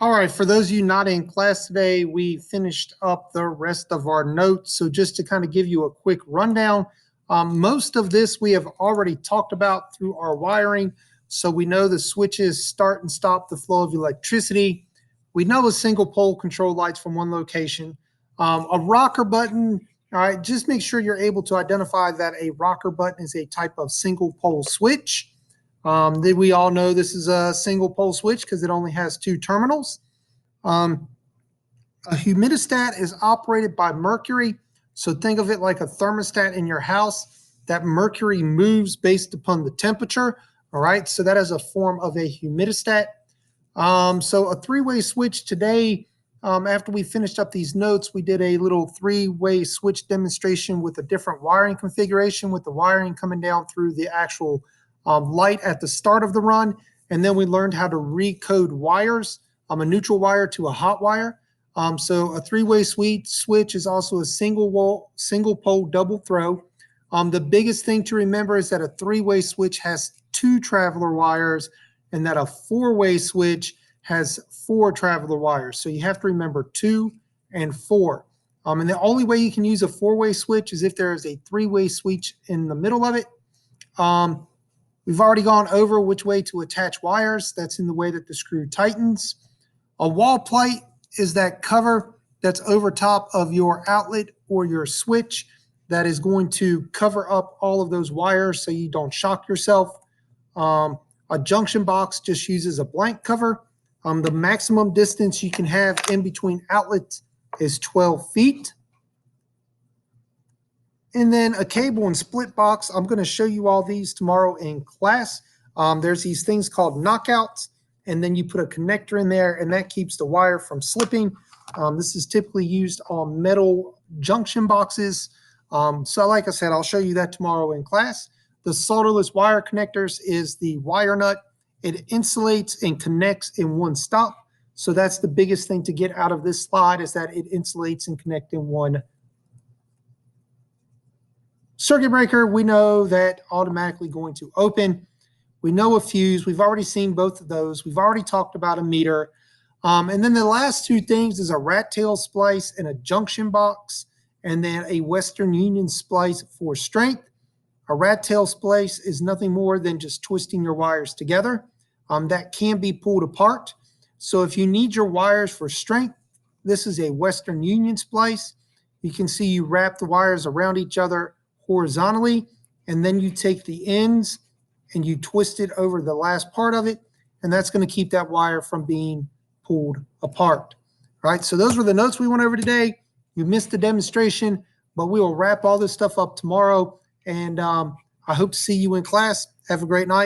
All right, for those of you not in class today, we finished up the rest of our notes. So just to kind of give you a quick rundown, most of this we have already talked about through our wiring. So we know the switches start and stop the flow of electricity. We know a single pole control lights from one location. A rocker button, all right, just make sure you're able to identify that a rocker button is a type of single pole switch. Did we all know this is a single pole switch because it only has two terminals? Um, a humidistat is operated by mercury. So think of it like a thermostat in your house. That mercury moves based upon the temperature. All right. So that is a form of a humidistat. So a three-way switch today, after we finished up these notes, we did a little three-way switch demonstration with a different wiring configuration, with the wiring coming down through the actual light at the start of the run. And then we learned how to recode wires, a neutral wire to a hot wire. So a three-way switch is also a single pole double throw. The biggest thing to remember is that a three-way switch has two traveler wires and that a four-way switch has four traveler wires. So you have to remember 2 and 4. And the only way you can use a four-way switch is if there is a three-way switch in the middle of it. We've already gone over which way to attach wires. That's in the way that the screw tightens. A wall plate is that cover that's over top of your outlet or your switch that is going to cover up all of those wires so you don't shock yourself. A junction box just uses a blank cover. The maximum distance you can have in between outlets is 12 feet. And then a cable and split box. I'm going to show you all these tomorrow in class. There's these things called knockouts, and then you put a connector in there, and that keeps the wire from slipping. This is typically used on metal junction boxes. So like I said, I'll show you that tomorrow in class. The solderless wire connectors is the wire nut. It insulates and connects in one stop. So that's the biggest thing to get out of this slide, is that it insulates and connects in one circuit breaker. We know that automatically going to open. We know a fuse. We've already seen both of those. We've already talked about a meter. And then the last two things is a rat tail splice and a junction box, and then a Western Union splice for strength. A rat tail splice is nothing more than just twisting your wires together. That can be pulled apart. So if you need your wires for strength, this is a Western Union splice. You can see you wrap the wires around each other horizontally, and then you take the ends and you twist it over the last part of it, and that's going to keep that wire from being pulled apart. All right, so those were the notes we went over today. You missed the demonstration, but we will wrap all this stuff up tomorrow, and I hope to see you in class. Have a great night.